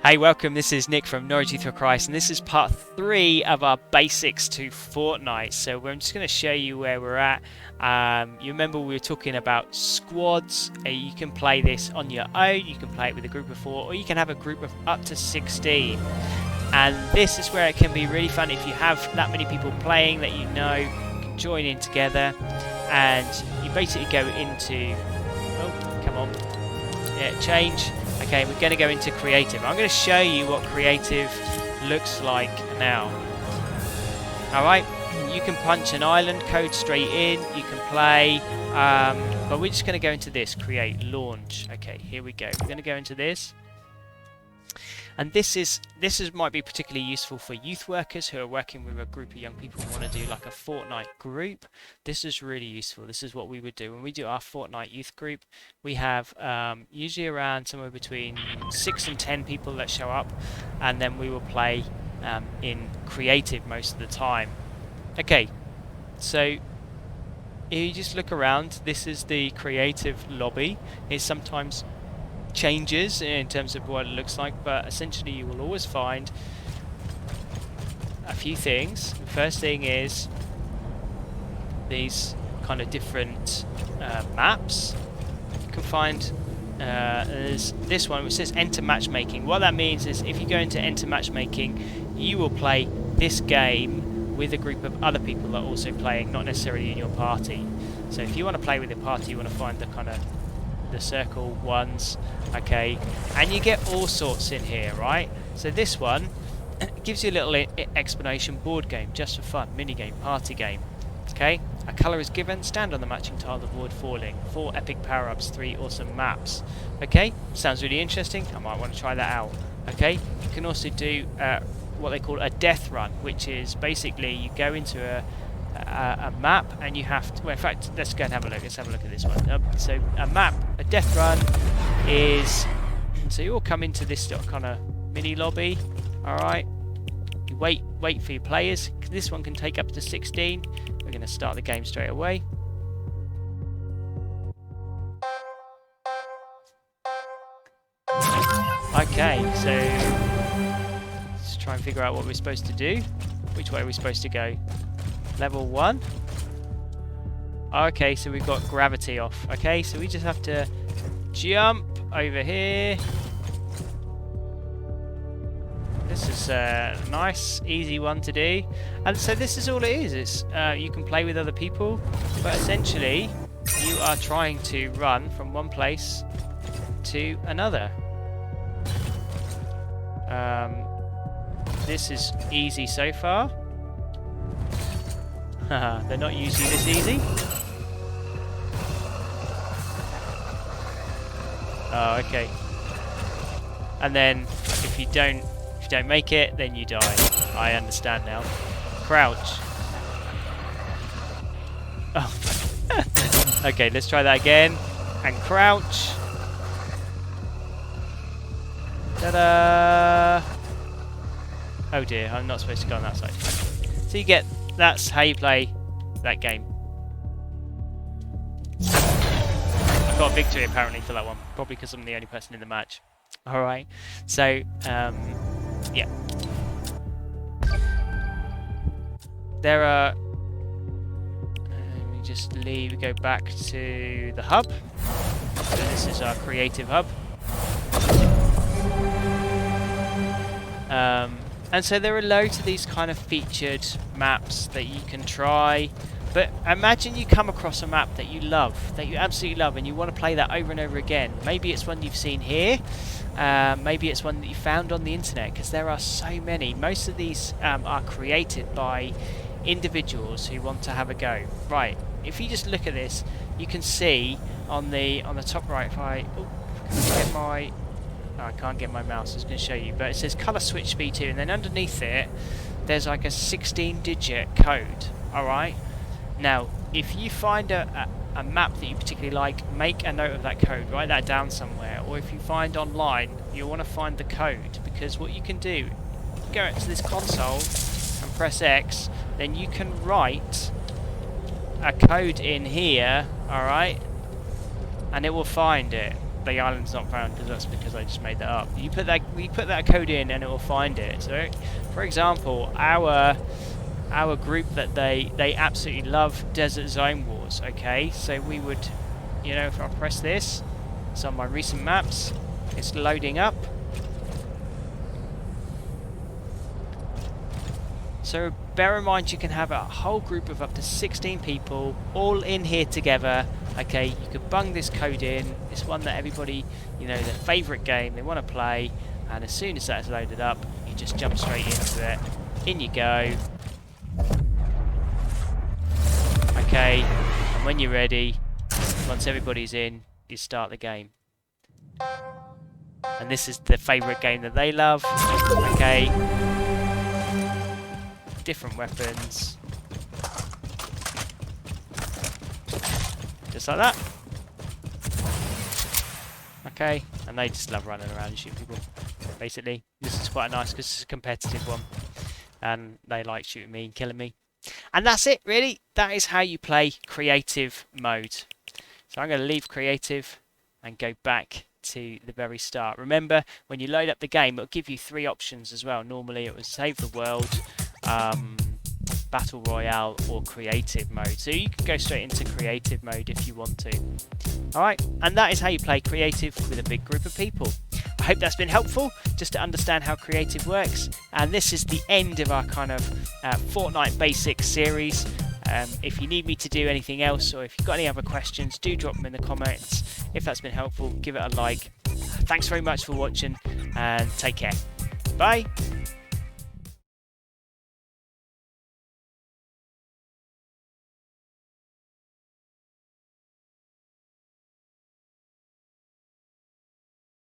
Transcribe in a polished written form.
Hey, welcome. This is Nick from Norwich, youthworkers, and this is part 3 of our basics to Fortnite. So I'm just going to show you where we're at. You remember we were talking about squads. You can play this on your own, you can play it with a group of 4, or you can have a group of up to 16. And this is where it can be really fun if you have that many people playing that you know, you can join in together, and you basically go into... Oh, come on. Yeah, change. Okay, we're going to go into creative. I'm going to show you what creative looks like now. Alright, you can punch an island code straight in, you can play, but we're just going to go into this, create, launch. Okay, here we go. We're going to go into this. And this might be particularly useful for youth workers who are working with a group of young people who want to do like a Fortnite group. This is really useful. This is what we would do when we do our Fortnite youth group. We have usually around somewhere between 6 and 10 people that show up, and then we will play in creative most of the time. Okay, so if you just look around, this is the creative lobby. It sometimes changes in terms of what it looks like, but essentially you will always find a few things. The first thing is these kind of different maps. You can find there's this one which says enter matchmaking. What that means is if you go into enter matchmaking, you will play this game with a group of other people that are also playing, not necessarily in your party. So if you want to play with a party, you want to find the kind of the circle ones, okay, and you get all sorts in here, right? So this one gives you a little explanation: board game, just for fun, mini game, party game. Okay, a color is given, stand on the matching tile, avoid falling, 4 epic power-ups, 3 awesome maps. Okay, sounds really interesting. I might want to try that out. Okay, you can also do what they call a death run, which is basically you go into a map and you have to, well, in fact, let's go and have a look. Let's have a look at this one. So a map, a death run is, so you all come into this kind of mini lobby. Alright, you wait for your players. This one can take up to 16. We're going to start the game straight away. Okay, so let's try and figure out what we're supposed to do. Which way are we supposed to go? Level 1. Okay, so we've got gravity off. Okay, so we just have to jump over here. This is a nice, easy one to do. And so this is all it is. It's you can play with other people, but essentially you are trying to run from one place to another. This is easy so far. They're not usually this easy. Oh, okay. And then if you don't make it, then you die. I understand now. Crouch. Oh. Okay, let's try that again. And crouch. Ta-da! Oh dear, I'm not supposed to go on that side. So you get. That's how you play that game. I got a victory apparently for that one, probably because I'm the only person in the match. Alright, so, yeah. There are... let me just leave, we go back to the hub. So this is our creative hub. And so there are loads of these kind of featured maps that you can try. But imagine you come across a map that you love, that you absolutely love, and you want to play that over and over again. Maybe it's one you've seen here. Maybe it's one that you found on the internet, because there are so many. Most of these are created by individuals who want to have a go. Right, if you just look at this, you can see on the top right, if I get my... I can't get my mouse, I was going to show you, but it says colour switch Pt3, and then underneath it there's like a 16-digit code. Alright, now if you find a map that you particularly like, make a note of that code, write that down somewhere, or if you find online, you'll want to find the code, because what you can do, go into this console and press X, then you can write a code in here, alright, and it will find it. the island's not found, because that's because I just made that up. You put that code in and it will find it. So, for example, our group that they absolutely love Desert Zone Wars. Okay, so we would, you know, if I press this, it's on my recent maps. It's loading up. So bear in mind you can have a whole group of up to 16 people all in here together. Okay, you could bung this code in. It's one that everybody, you know, their favourite game they want to play, and as soon as that's loaded up, you just jump straight into it. In you go. Okay, and when you're ready, once everybody's in, you start the game. And this is the favourite game that they love. Okay. Different weapons. Just like that. Okay, and they just love running around and shooting people. Basically, this is quite nice because it's a competitive one. And they like shooting me and killing me. And that's it, really. That is how you play creative mode. So I'm going to leave creative and go back to the very start. Remember, when you load up the game, it'll give you 3 options as well. Normally it would save the world, Battle Royale, or creative mode. So you can go straight into creative mode if you want to. Alright, and that is how you play creative with a big group of people. I hope that's been helpful just to understand how creative works. And this is the end of our kind of Fortnite Basics series. If you need me to do anything else, or if you've got any other questions, do drop them in the comments. If that's been helpful, give it a like. Thanks very much for watching, and take care. Bye!